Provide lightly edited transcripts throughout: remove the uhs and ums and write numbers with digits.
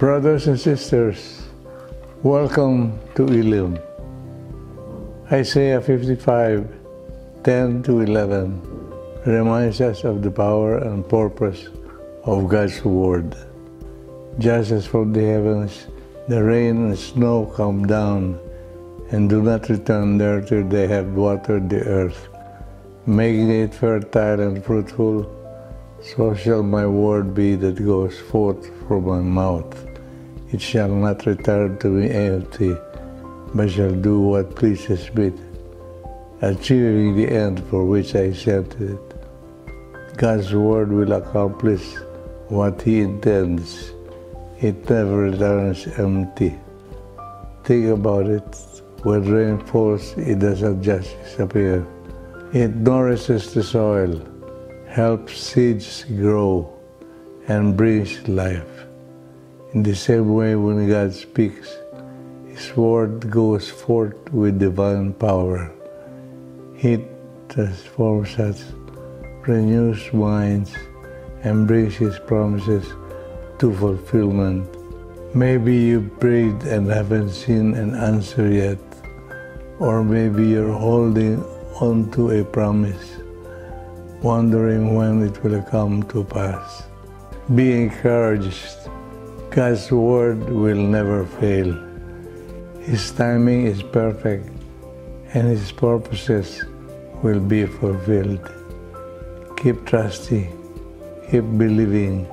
Brothers and sisters, welcome to Elim. Isaiah 55:10-11 reminds us of the power and purpose of God's Word. Just as from the heavens the rain and snow come down and do not return there till they have watered the earth, making it fertile and fruitful, so shall my word be that goes forth from my mouth. It shall not return to me empty, but shall do what pleases me, achieving the end for which I sent it. God's word will accomplish what He intends. It never returns empty. Think about it. When rain falls, it doesn't just disappear. It nourishes the soil, helps seeds grow, and brings life. In the same way, when God speaks, His word goes forth with divine power. It transforms us, renews minds, and brings His promises to fulfillment. Maybe you prayed and haven't seen an answer yet, or maybe you're holding on to a promise, wondering when it will come to pass. Be encouraged. God's word will never fail. His timing is perfect, and His purposes will be fulfilled. Keep trusting, keep believing,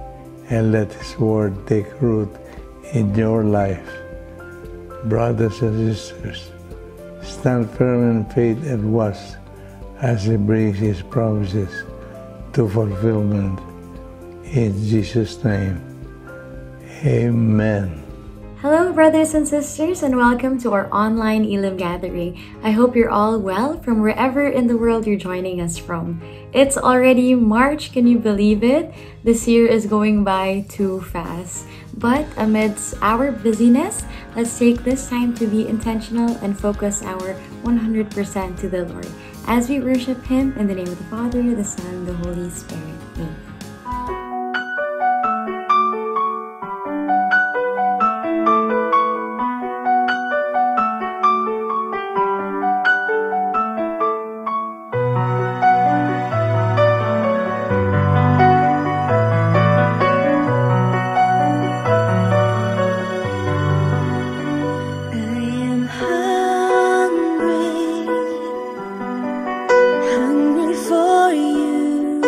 and let His word take root in your life. Brothers and sisters, stand firm in faith and watch as He brings His promises to fulfillment. In Jesus' name, amen. Hello, brothers and sisters, and welcome to our online Elim gathering. I hope you're all well from wherever in the world you're joining us from. It's already March, can you believe it? This year is going by too fast. But amidst our busyness, let's take this time to be intentional and focus our 100% to the Lord as we worship Him in the name of the Father, the Son, and the Holy Spirit. Amen. Hungry for you.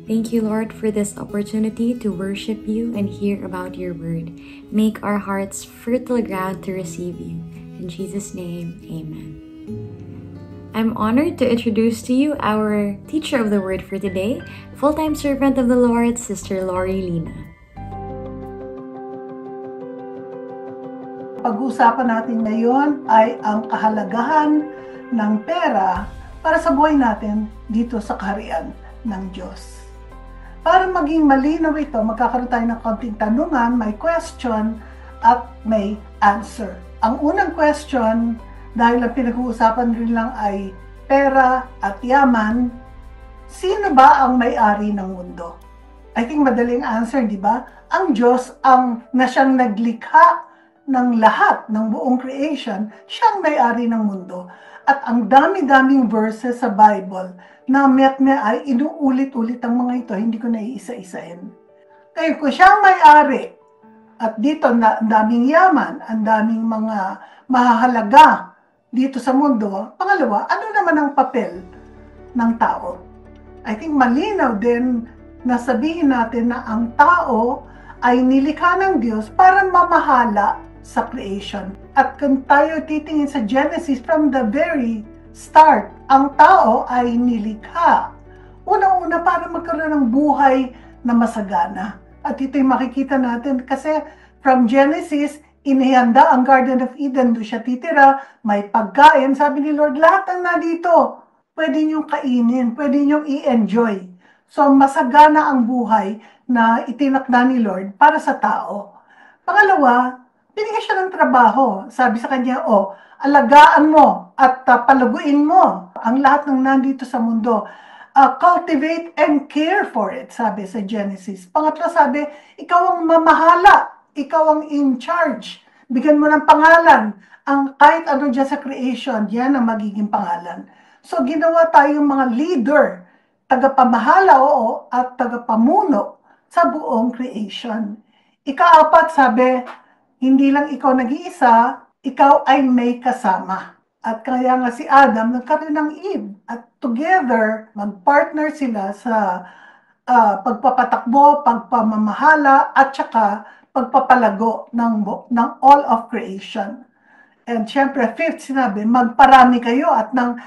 Thank you, Lord, for this opportunity to worship you and hear about your word. Make our hearts fertile ground to receive you. In Jesus' name, amen. I'm honored to introduce to you our teacher of the word for today, full-time servant of the Lord, Sister Lori Lina. Pag-uusapan natin ngayon ay ang kahalagahan ng pera para sa buhay natin dito sa kaharian ng Diyos. Para maging malinaw ito, magkakaroon tayo ng konting tanungan, may question at may answer. Ang unang question, dahil ang pinag-uusapan rin lang ay pera at yaman, sino ba ang may-ari ng mundo? I think madaling answer, di ba? Ang Diyos na siyang naglikha ng lahat, ng buong creation, siyang may-ari ng mundo. At ang dami-daming verses sa Bible na ay inuulit-ulit ang mga ito, hindi ko na iisa-isain. Kaya kung siyang may-ari, at dito ang daming yaman, ang daming mga mahahalaga dito sa mundo, pangalawa, ano naman ang papel ng tao? I think malinaw din na sabihin natin na ang tao ay nilikha ng Diyos para mamahala sa creation. At kung tayo titingin sa Genesis from the very start, ang tao ay nilikha. Unang-una para magkaroon ng buhay na masagana. At ito'y makikita natin kasi from Genesis, inihanda ang Garden of Eden, doon siya titira, may pagkain. Sabi ni Lord, lahat ng nandito, pwede niyong kainin, pwede niyong i-enjoy. So masagana ang buhay na itinakda ni Lord para sa tao. Pangalawa, binigyan siya ng trabaho. Sabi sa kanya, alagaan mo at palaguin mo ang lahat ng nandito sa mundo. Cultivate and care for it, sabi sa Genesis. Pangatlo, sabi, ikaw ang mamahala, ikaw ang in charge. Bigyan mo ng pangalan. Ang kahit ano dyan sa creation, yan ang magiging pangalan. So, ginawa tayong mga leader, tagapamahala, at tagapamuno sa buong creation. Ikaapat, sabi, hindi lang ikaw nag-iisa, ikaw ay may kasama. At kaya nga si Adam nagkaroon ng Eve. At together, mag-partner sila sa pagpapatakbo, pagpamamahala, at saka pagpapalago ng all of creation. And syempre, fifth, sinabi, magparami kayo at nang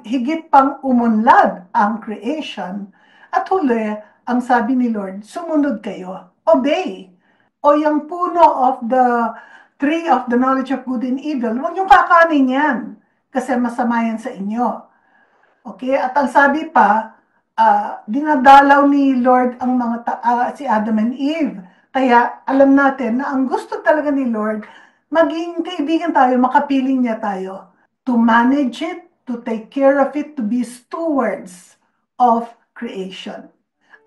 higit pang umunlad ang creation. At huli, ang sabi ni Lord, sumunod kayo, obey. O yung puno of the tree of the knowledge of good and evil, huwag yung kakanin yan, kasi masama yan sa inyo. Okay? At ang sabi pa, dinadalaw ni Lord ang si Adam and Eve. Kaya alam natin na ang gusto talaga ni Lord, maging kaibigan tayo, makapiling niya tayo. To manage it, to take care of it, to be stewards of creation.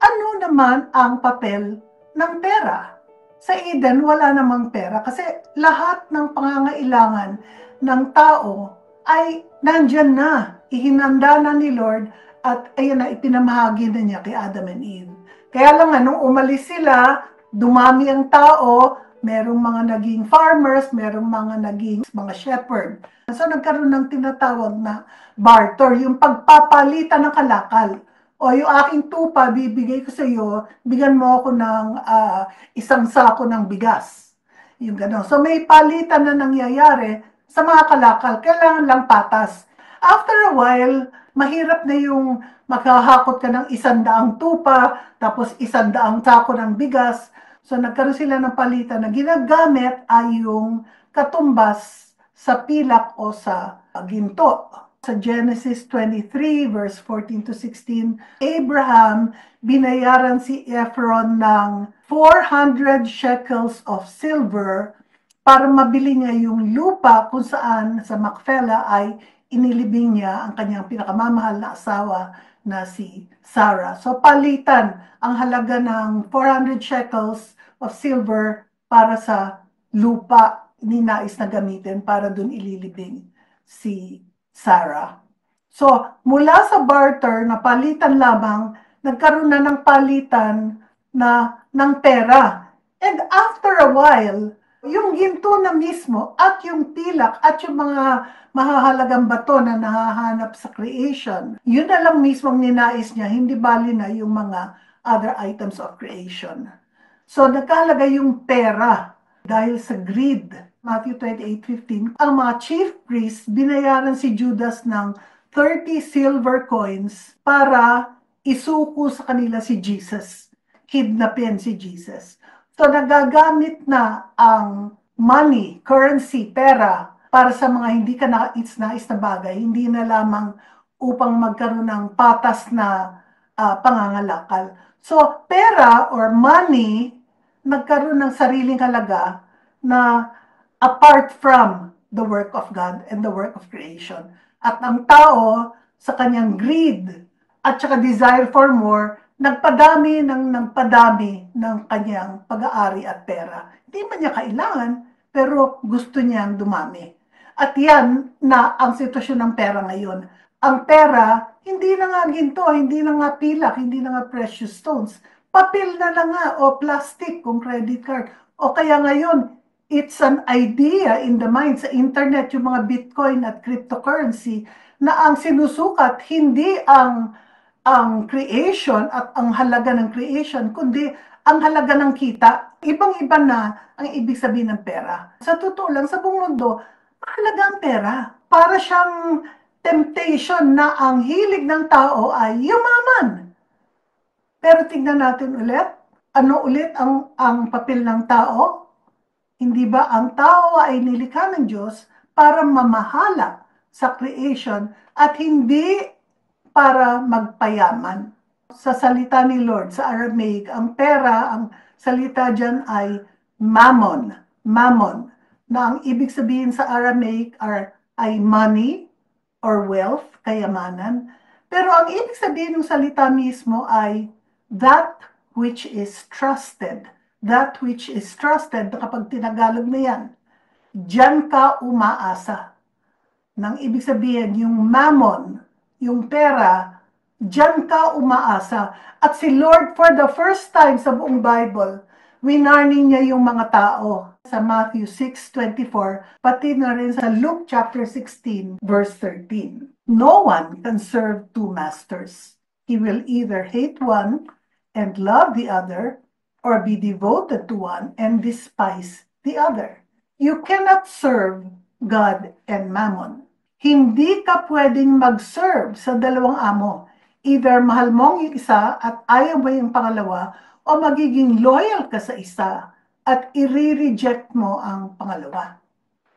Ano naman ang papel ng pera? Sa Eden, wala namang pera kasi lahat ng pangangailangan ng tao ay nandyan na. Ihinanda na ni Lord at ayan na, ipinamahagi na niya kay Adam and Eve. Kaya lang nung umalis sila, dumami ang tao, merong mga naging farmers, merong mga naging mga shepherd. So nagkaroon ng tinatawag na barter, yung pagpapalitan ng kalakal. O yung aking tupa, bibigay ko sa iyo, bigyan mo ako ng isang sako ng bigas. Yung gano'n. So may palitan na nangyayari sa mga kalakal. Kailangan lang patas. After a while, mahirap na yung makahakot ka ng 100 tupa, tapos 100 sako ng bigas. So nagkaroon sila ng palitan na ginagamit ay yung katumbas sa pilak o sa ginto. Sa Genesis 23, verse 14 to 16, Abraham, binayaran si Ephron ng 400 shekels of silver para mabili niya yung lupa kung saan sa Macpela ay inilibing niya ang kanyang pinakamamahal na asawa na si Sarah. So palitan ang halaga ng 400 shekels of silver para sa lupa ninais na gamitin para dun ililibing si Sarah. So, mula sa barter na palitan lamang, nagkaroon na ng palitan na ng pera. And after a while, Yung ginto na mismo at yung pilak at yung mga mahahalagang bato na nahahanap sa creation, yun na lang mismo ang ninais niya, hindi bali na yung mga other items of creation. So nagkahalaga yung pera dahil sa greed. Matthew 28:15, ang mga chief priests binayaran si Judas ng 30 silver coins para isuko sa kanila si Jesus. Kidnapin si Jesus. So nagagamit na ang money, currency, pera para sa mga hindi ka nais na bagay, hindi na lamang upang magkaroon ng patas na pangangalakal. So pera or money, nagkaroon ng sariling halaga na apart from the work of God and the work of creation. At ang tao, sa kanyang greed at saka desire for more, nagpadami ng kanyang pag-aari at pera. Hindi man niya kailangan, pero gusto niyang dumami. At yan na ang sitwasyon ng pera ngayon. Ang pera, hindi na nga ginto, hindi na nga pilak, hindi na nga precious stones. Papel na lang nga o plastic kung credit card. O kaya ngayon, it's an idea in the mind sa internet, yung mga Bitcoin at cryptocurrency, na ang sinusukat hindi ang creation at ang halaga ng creation, kundi ang halaga ng kita. Ibang-iba na ang ibig sabihin ng pera. Sa totoo lang, sa buong mundo, mahalaga ang pera. Para siyang temptation na ang hilig ng tao ay yumaman. Pero tingnan natin ulit, ano ulit ang papel ng tao? Hindi ba ang tao ay nilikha ng Diyos para mamahala sa creation at hindi para magpayaman? Sa salita ni Lord, sa Aramaic, ang pera, ang salita dyan ay mammon. Mammon, na ang ibig sabihin sa Aramaic ay money or wealth, kayamanan. Pero ang ibig sabihin ng salita mismo ay that which is trusted. That which is trusted, kapag tinagalog na yan, diyan ka umaasa. Nang ibig sabihin, yung mammon, yung pera, diyan ka umaasa. At si Lord, for the first time sa buong Bible, winarning niya yung mga tao sa Matthew 6:24, pati na rin sa Luke chapter 16, verse 13. No one can serve two masters. He will either hate one and love the other, or be devoted to one and despise the other. You cannot serve God and Mammon. Hindi ka pwedeng mag-serve sa dalawang amo. Either mahal mong yung isa at ayaw mo yung pangalawa, o magiging loyal ka sa isa at i-reject mo ang pangalawa.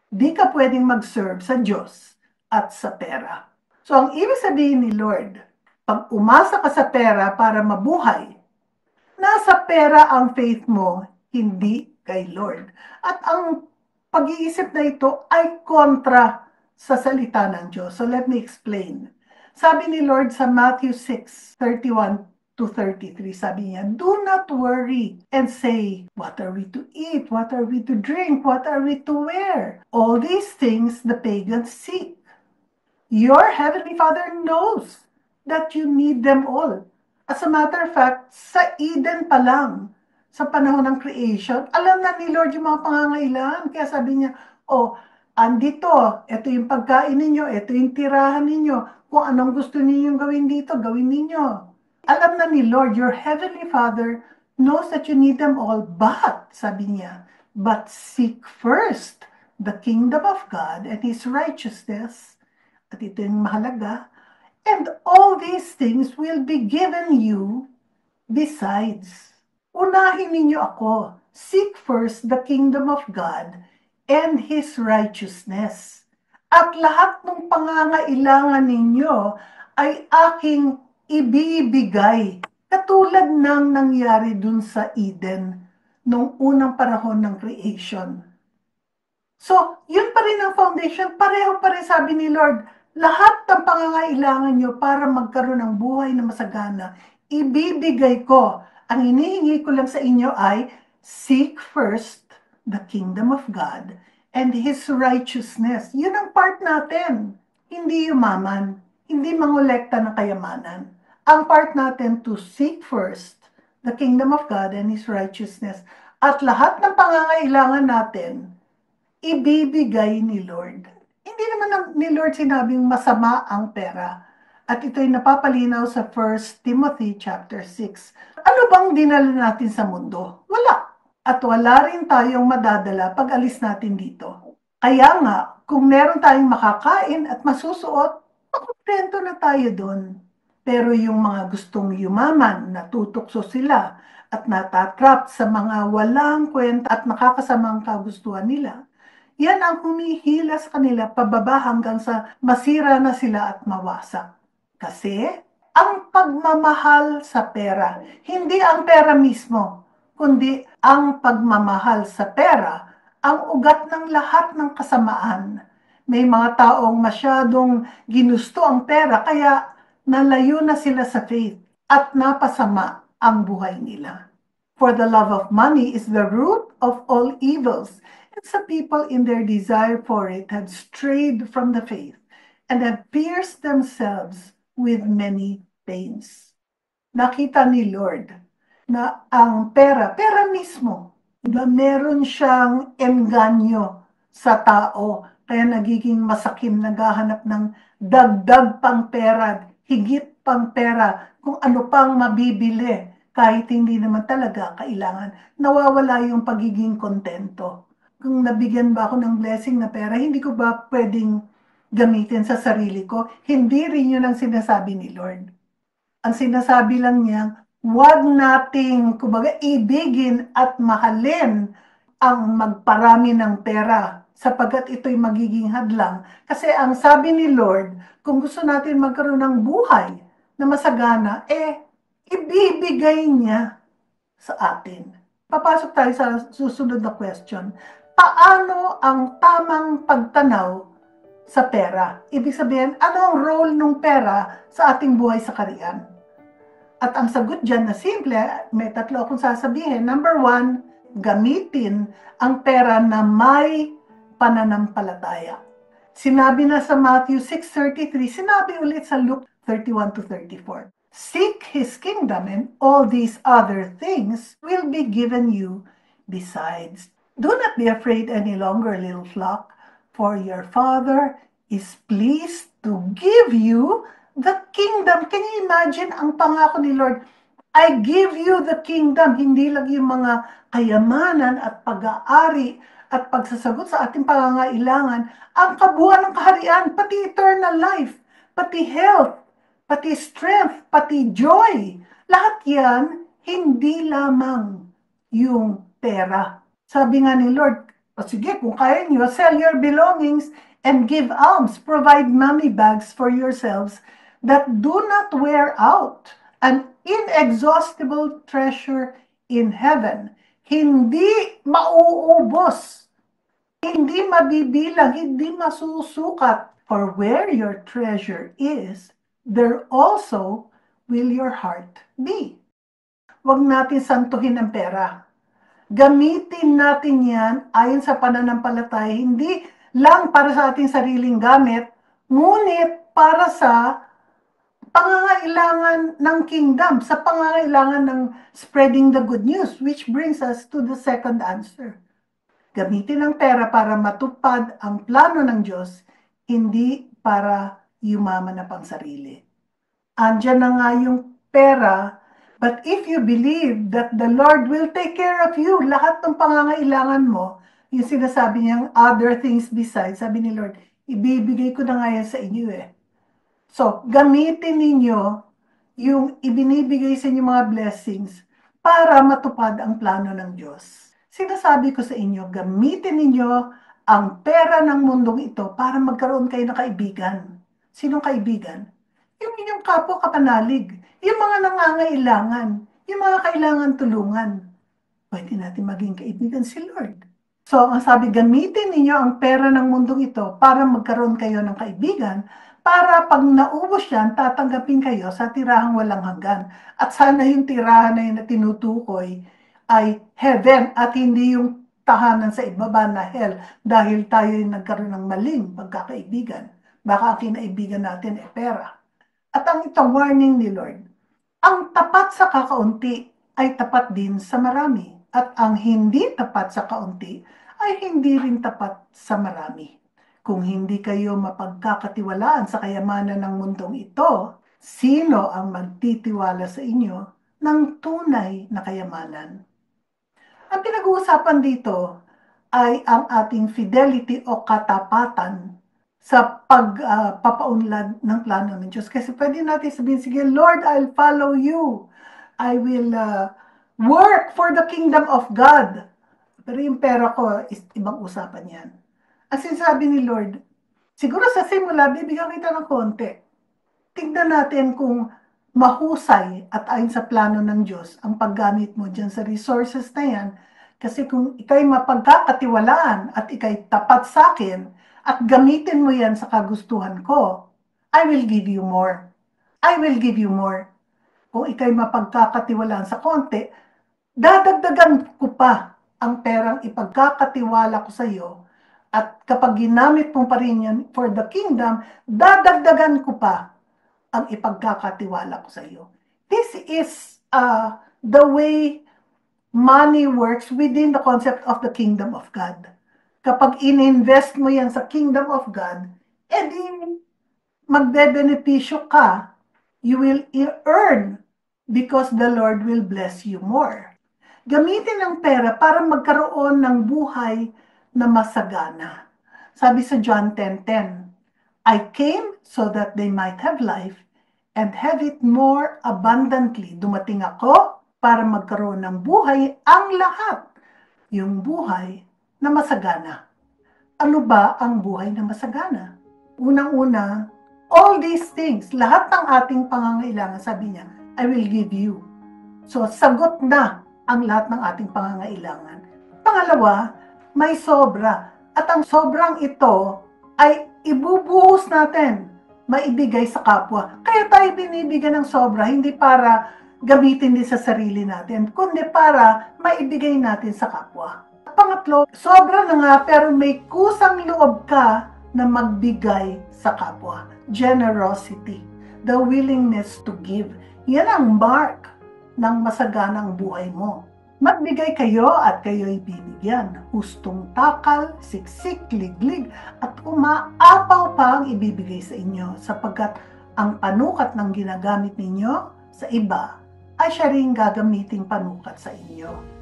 Di ka pwedeng mag-serve sa Diyos at sa pera. So ang ibig sabihin ni Lord, pag umasa ka sa pera para mabuhay, nasa pera ang faith mo, hindi kay Lord. At ang pag-iisip na ito ay kontra sa salita ng Diyos. So let me explain. Sabi ni Lord sa Matthew 6:31 to 33, sabi niya, do not worry and say, what are we to eat? What are we to drink? What are we to wear? All these things the pagans seek. Your heavenly Father knows that you need them all. As a matter of fact, sa Eden pa lang, sa panahon ng creation, alam na ni Lord yung mga pangangailangan. Kaya sabi niya, andito, ito yung pagkain ninyo, ito yung tirahan ninyo. Kung anong gusto ninyong gawin dito, gawin ninyo. Alam na ni Lord, your heavenly Father knows that you need them all. But, sabi niya, but seek first the kingdom of God and His righteousness. At ito yung mahalaga. And all these things will be given you besides. Unahin ninyo ako. Seek first the kingdom of God and His righteousness. At lahat ng pangangailangan ninyo ay aking ibibigay. Katulad ng nangyari dun sa Eden nung unang panahon ng creation. So, yun pa rin ang foundation. Pareho pa rin sabi ni Lord, lahat ng pangangailangan nyo para magkaroon ng buhay na masagana, ibibigay ko. Ang hinihingi ko lang sa inyo ay seek first the kingdom of God and His righteousness. Yun ang part natin. Hindi yumaman, hindi mangolekta ng kayamanan. Ang part natin to seek first the kingdom of God and His righteousness. At lahat ng pangangailangan natin, ibibigay ni Lord. Hindi naman ni Lord sinabing masama ang pera. At ito'y napapalinaw sa 1 Timothy chapter 6. Ano bang dinala natin sa mundo? Wala. At wala rin tayong madadala pag alis natin dito. Kaya nga, kung meron tayong makakain at masusuot, makontento na tayo doon. Pero yung mga gustong yumaman, natutokso sila at natatrap sa mga walang kwenta at nakakasamang kagustuhan nila, yan ang humihila sa kanila pababa hanggang sa masira na sila at mawasak. Kasi ang pagmamahal sa pera, hindi ang pera mismo, kundi ang pagmamahal sa pera, ang ugat ng lahat ng kasamaan. May mga taong masyadong ginusto ang pera kaya nalayo na sila sa faith at napasama ang buhay nila. For the love of money is the root of all evils, and some people in their desire for it have strayed from the faith and have pierced themselves with many pains. Nakita ni Lord na ang pera mismo, na meron siyang engganyo sa tao, kaya nagiging masakim, naghahanap ng dagdag pang pera, higit pang pera, kung ano pang mabibili, kahit hindi naman talaga kailangan. Nawawala yung pagiging kontento. Kung nabigyan ba ako ng blessing na pera, hindi ko ba pwedeng gamitin sa sarili ko? Hindi rin yun ang sinasabi ni Lord. Ang sinasabi lang niya, huwag nating, kumbaga, ibigin at mahalin ang magparami ng pera sapagkat ito'y magiging hadlang. Kasi ang sabi ni Lord, kung gusto natin magkaroon ng buhay na masagana, ibibigay niya sa atin. Papasok tayo sa susunod na question. Paano ang tamang pagtanaw sa pera? Ibig sabihin, ano ang role ng pera sa ating buhay sa kaharian? At ang sagot dyan na simple, may tatlo akong sasabihin. Number 1, gamitin ang pera na may pananampalataya. Sinabi na sa Matthew 6:33, sinabi ulit sa Luke 31-34. Seek His kingdom and all these other things will be given you besides. Do not be afraid any longer, little flock, for your Father is pleased to give you the kingdom. Can you imagine ang pangako ni Lord? I give you the kingdom. Hindi lang yung mga kayamanan at pag-aari at pagsasagot sa ating pangangailangan. Ang kabuuan ng kaharian, pati eternal life, pati health, pati strength, pati joy. Lahat yan, hindi lamang yung pera. Sabi nga ni Lord, sige, kung kaya nyo, sell your belongings and give alms. Provide money bags for yourselves that do not wear out, an inexhaustible treasure in heaven. Hindi mauubos, hindi mabibilang, hindi masusukat. For where your treasure is, there also will your heart be. Huwag natin santuhin ang pera. Gamitin natin yan ayon sa pananampalataya, hindi lang para sa ating sariling gamit, ngunit para sa pangangailangan ng kingdom, sa pangangailangan ng spreading the good news, which brings us to the second answer. Gamitin ang pera para matupad ang plano ng Diyos, hindi para yumaman na pang sarili. Andyan na nga yung pera, but if you believe that the Lord will take care of you, lahat ng pangangailangan mo, yung sinasabi niyang other things besides, sabi ni Lord, ibibigay ko na nga yan sa inyo So, gamitin ninyo yung ibinibigay sa inyo mga blessings para matupad ang plano ng Diyos. Sinasabi ko sa inyo, gamitin ninyo ang pera ng mundong ito para magkaroon kayo ng kaibigan. Sinong kaibigan? Yung inyong kapwa kapanalig, yung mga nangangailangan, yung mga kailangan tulungan. Pwede natin maging kaibigan si Lord. So, ang sabi, gamitin ninyo ang pera ng mundong ito para magkaroon kayo ng kaibigan, para pag naubos yan, tatanggapin kayo sa tirahang walang hanggan. At sana yung tirahan na yun na tinutukoy ay heaven at hindi yung tahanan sa ibaba na hell dahil tayo yung nagkaroon ng maling pagkakaibigan. Baka ang kinaibigan natin ay pera. At ang itong warning ni Lord, ang tapat sa kakaunti ay tapat din sa marami. At ang hindi tapat sa kaunti ay hindi rin tapat sa marami. Kung hindi kayo mapagkakatiwalaan sa kayamanan ng mundong ito, sino ang magtitiwala sa inyo ng tunay na kayamanan? Ang pinag-uusapan dito ay ang ating fidelity o katapatan sa pagpapaunlad ng plano ng Diyos. Kasi pwede natin sabihin, sige Lord, I'll follow you. I will work for the kingdom of God. Pero yung pera ko, ibang usapan yan. Ang sinasabi ni Lord, siguro sa simula, bibigyan kita ng konti. Tignan natin kung mahusay at ayon sa plano ng Diyos ang paggamit mo dyan sa resources na yan. Kasi kung ikay mapagkakatiwalaan at ikay tapat sa akin at gamitin mo yan sa kagustuhan ko, I will give you more. I will give you more. Kung ikay mapagkakatiwalaan sa konti, dadagdagan ko pa ang perang ipagkakatiwala ko sa iyo. At kapag ginamit mo pa rin yan for the kingdom, dadagdagan ko pa ang ipagkakatiwala ko sa iyo. This is the way money works within the concept of the kingdom of God. Kapag in-invest mo yan sa kingdom of God, edi magbe-benepisyo ka, you will earn because the Lord will bless you more. Gamitin ang pera para magkaroon ng buhay na masagana. Sabi sa John 10:10, I came so that they might have life and have it more abundantly. Dumating ako para magkaroon ng buhay ang lahat. Yung buhay na masagana. Ano ba ang buhay na masagana? Unang-una, all these things, lahat ng ating pangangailangan, sabi niya, I will give you. So, sagot na ang lahat ng ating pangangailangan. Pangalawa, may sobra. At ang sobrang ito ay ibubuhos natin, maibigay sa kapwa. Kaya tayo binibigyan ng sobra, hindi para gamitin din sa sarili natin, kundi para maibigay natin sa kapwa. Pangatlo, sobra na nga pero may kusang loob ka na magbigay sa kapwa. Generosity, the willingness to give. Yan ang mark ng masaganang buhay mo. Magbigay kayo at kayo'y bibigyan. Hustong takal, siksik, liglig, at umaapaw pa ang ibibigay sa inyo sapagkat ang panukat ng ginagamit ninyo sa iba ay siya rin gagamiting panukat sa inyo.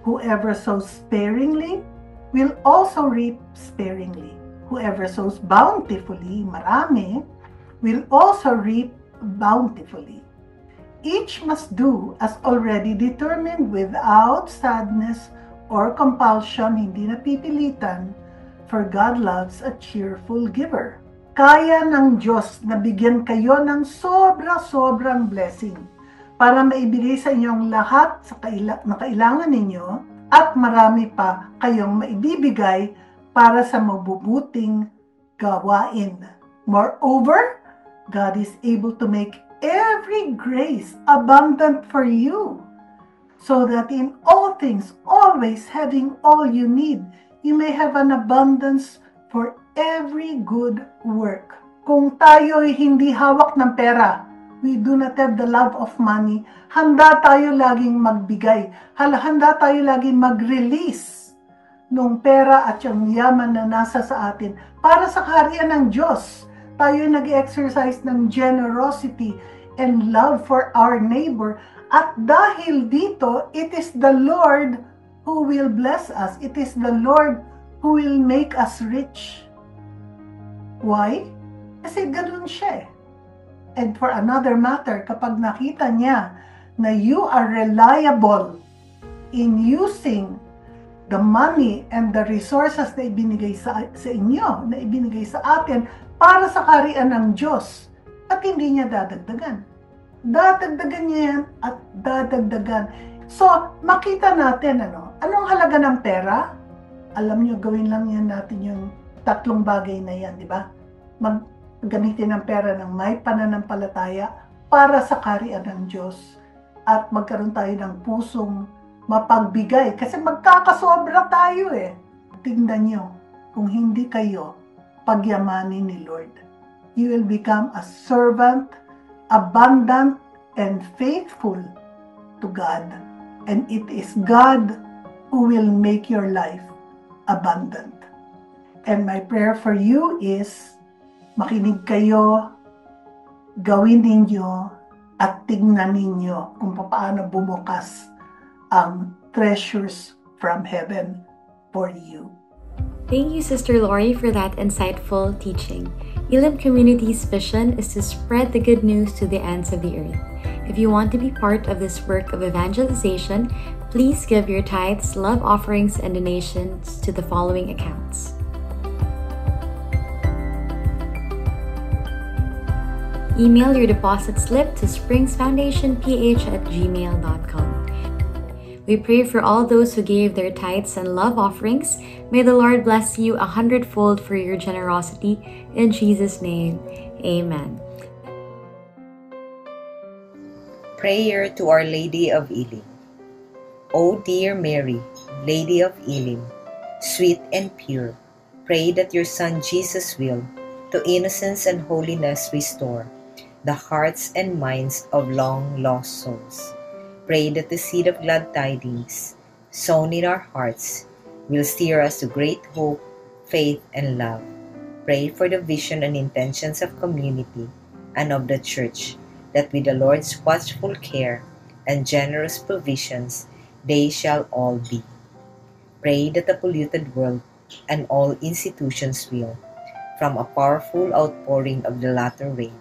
Whoever sows sparingly will also reap sparingly. Whoever sows bountifully, marami, will also reap bountifully. Each must do as already determined without sadness or compulsion, hindi napipilitan, for God loves a cheerful giver. Kaya ng Diyos na bigyan kayo ng sobra-sobrang blessing para maibigay sa inyong lahat na kailangan ninyo at marami pa kayong maibibigay para sa mabubuting gawain. Moreover, God is able to make every grace abundant for you, so that in all things, always having all you need, you may have an abundance for every good work. Kung tayo'y hindi hawak ng pera, we do not have the love of money, handa tayo laging magbigay, handa tayo laging mag-release ng pera at yung yaman na nasa sa atin para sa kaharian ng Diyos. Tayo nag-exercise ng generosity and love for our neighbor. At dahil dito, it is the Lord who will bless us. It is the Lord who will make us rich. Why? Kasi ganun siya. And for another matter, kapag nakita niya na you are reliable in using the money and the resources na ibinigay sa inyo, na ibinigay sa atin, para sa kaharian ng Diyos, at hindi niya dadagdagan. Dadagdagan niya yan at dadagdagan. So, makita natin, anong halaga ng pera? Alam niyo, gawin lang yan natin yung tatlong bagay na yan, di ba? Gamitin ang pera ng may pananampalataya para sa kaharian ng Diyos at magkaroon tayo ng pusong mapagbigay. Kasi magkakasobra tayo eh. Tingnan niyo, kung hindi kayo pagyamanin ni Lord, you will become a servant, abundant, and faithful to God. And it is God who will make your life abundant. And my prayer for you is, makinig kayo, gawin ninyo, at tignan ninyo kung paano bumukas ang treasures from heaven for you. Thank you, Sister Lori, for that insightful teaching. Elim Community's vision is to spread the good news to the ends of the earth. If you want to be part of this work of evangelization, please give your tithes, love offerings, and donations to the following accounts. Email your deposit slip to springsfoundationph@gmail.com. We pray for all those who gave their tithes and love offerings. May the Lord bless you 100-fold for your generosity. In Jesus' name, amen. Prayer to Our Lady of Elim. O dear Mary, Lady of Elim, sweet and pure, pray that your Son Jesus will, to innocence and holiness restore the hearts and minds of long-lost souls. Pray that the seed of glad tidings, sown in our hearts, will steer us to great hope, faith, and love. Pray for the vision and intentions of community and of the Church, that with the Lord's watchful care and generous provisions, they shall all be. Pray that the polluted world and all institutions will, from a powerful outpouring of the latter rain,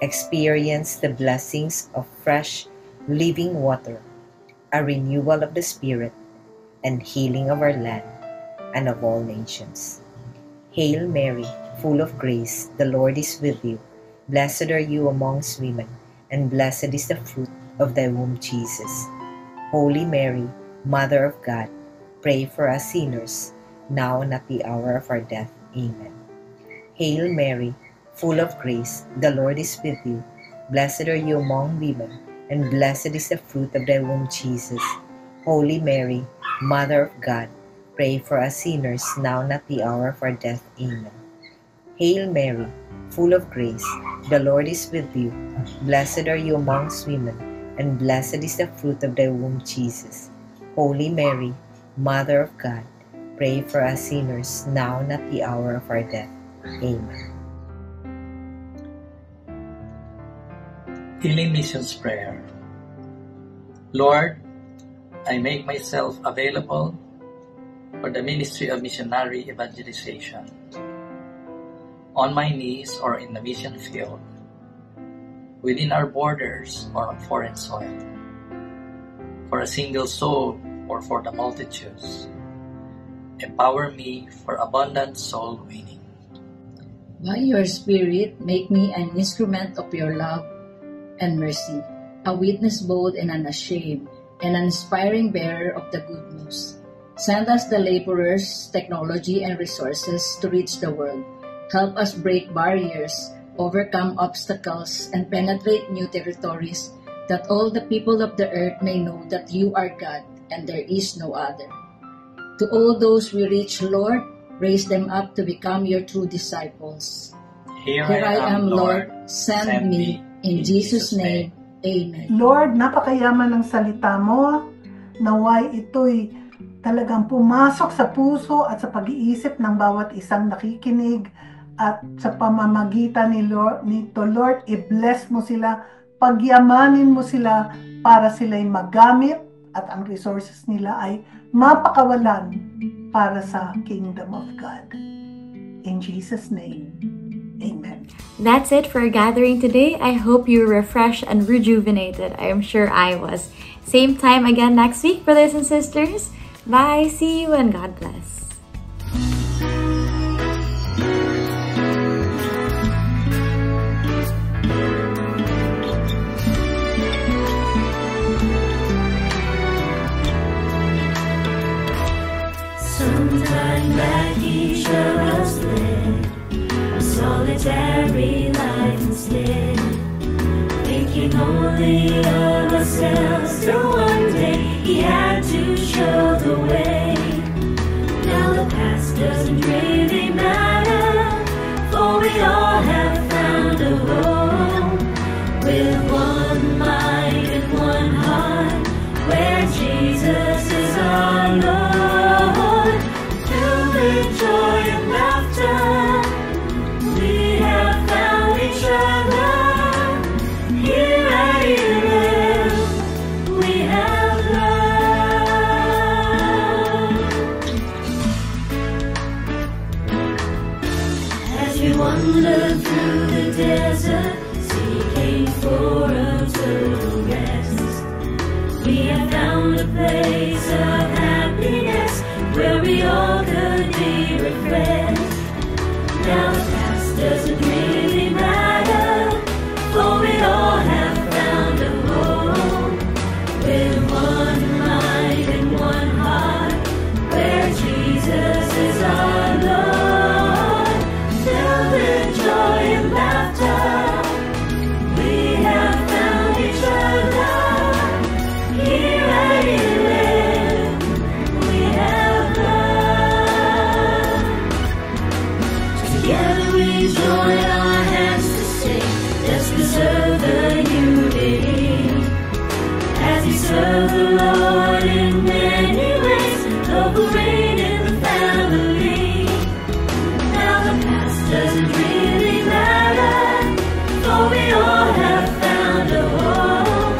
experience the blessings of fresh, living water, a renewal of the Spirit, and healing of our land and of all nations. Hail Mary, full of grace, the Lord is with you. Blessed are you amongst women, and blessed is the fruit of thy womb, Jesus. Holy Mary, Mother of God, pray for us sinners, now and at the hour of our death. Amen. Hail Mary, full of grace, the Lord is with you. Blessed are you among women, and blessed is the fruit of thy womb, Jesus. Holy Mary, Mother of God, pray for us sinners, now and at the hour of our death. Amen. Hail Mary, full of grace, the Lord is with you. Blessed are you amongst women, and blessed is the fruit of thy womb, Jesus. Holy Mary, Mother of God, pray for us sinners, now and at the hour of our death. Amen. Elim Missions Prayer. Lord, I make myself available for the ministry of missionary evangelization, on my knees or in the mission field, within our borders or on foreign soil, for a single soul or for the multitudes. Empower me for abundant soul winning. By your Spirit, make me an instrument of your love and mercy, a witness bold and unashamed, and an inspiring bearer of the good news. Send us the laborers, technology, and resources to reach the world. Help us break barriers, overcome obstacles, and penetrate new territories, that all the people of the earth may know that you are God and there is no other. To all those we reach, Lord, raise them up to become your true disciples. Here I am, Lord, send me. In Jesus' name, amen. Lord, napakayaman ng salita mo. Naway ito'y talagang pumasok sa puso at sa pag-iisip ng bawat isang nakikinig, at sa pamamagitan nito, Lord, i-bless mo sila, pagyamanin mo sila para sila'y magamit at ang resources nila ay mapakawalan para sa kingdom of God. In Jesus' name, amen. That's it for our gathering today. I hope you were refreshed and rejuvenated. I am sure I was. Same time again next week, brothers and sisters. Bye, see you, and God bless. Sometime back each of us lived a solitary life instead, thinking only of ourselves, till one day he had to show the way. Now the past doesn't really matter, for we all have found a home, with one mind and one heart, where Jesus is our Lord. desert, seeking for a total rest. We have found a place of happiness where we all could be refreshed. Now the past doesn't really matter, for we all have found a home with one mind and one heart, where Jesus is our Lord. Filled with joy and laughter, we have found each other. Here at Elim, we have love. Together we join our hands to sing, let's preserve the unity. As we serve the Lord in many ways, love will reign in the family. Now the past doesn't really matter, for we all have found a home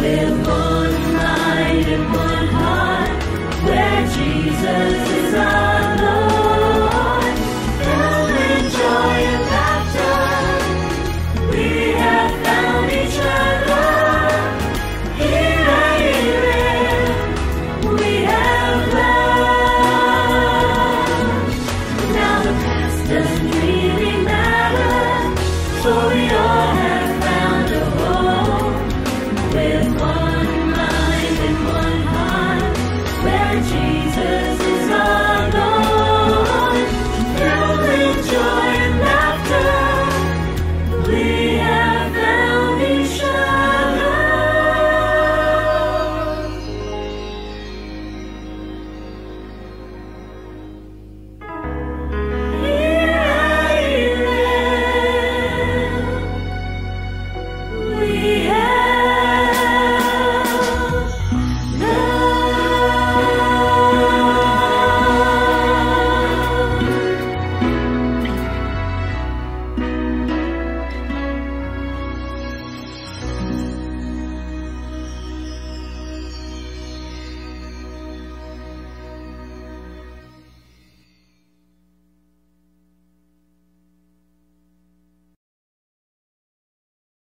with one mind and one heart, where Jesus is our Lord. Filled with joy and laughter, we have found each other. Here at Elim, we have love. Now the past doesn't really matter, for we all have